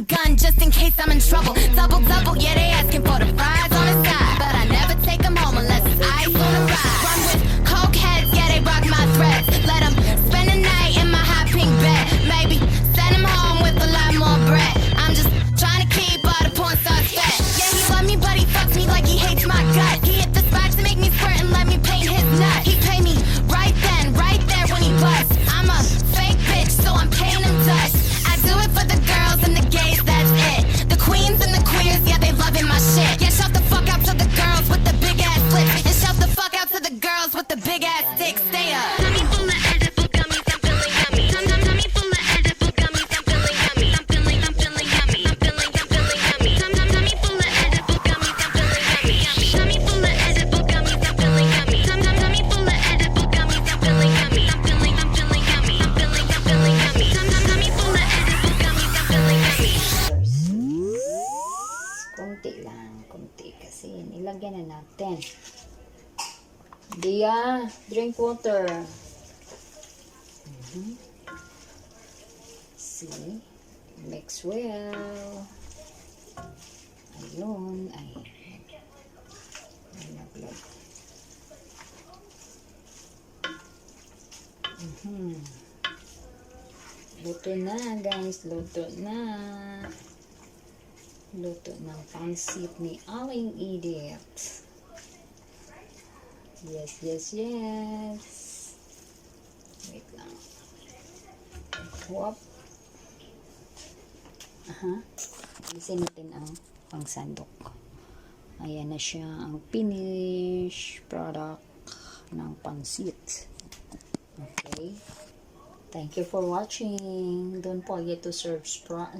gun, just in case I'm in trouble. Double, double, yeah, they asking for the fries on the side. But I never take them home unless it's ice on the ride. Run with coke heads, yeah, they rock my threads. Let them spend the night in my hot pink bed. Maybe send them home with a lot more bread. I'm just trying to keep all the porn stars fed. Yeah, he love me, but he fucks me like he hates my gut. He hit the spot to make me squirt and let me paint his nut. He pay me right then, right there when he busts. I'm a fake bitch, so I'm paying him dust. I do it for the girls and the gays, that's it. The queens and the queers, yeah, they loving my shit. Yeah, shout the fuck out to the girls with the big ass lips. And shout the fuck out to the girls with the big ass dicks. Stay up. Tummy full of edible gummies, I'm feeling yummy. Tummy full of edible gummies, I'm feeling yummy. I'm feeling yummy. I'm feeling yummy. Tummy full of edible gummies, I'm feeling yummy. Tummy full of edible gummies, I'm feeling yummy. Tummy full of edible gummies, I'm feeling yummy. I'm feeling yummy. I'm feeling yummy. Tummy full of edible gummies, I'm feeling yummy. Konti lang, konti kasi nilagyan na natin. Dia, drink water. See, mix well. Ayun, ay naglag. Luto na guys, luto na. Luto ng pansit ni Aling Edith. Yes, yes, yes. Wait lang. Whoop. Alisin natin ang pangsandok. Ayan na siya ang finished product ng pansit. Okay. Thank you for watching. Don't forget to subscribe.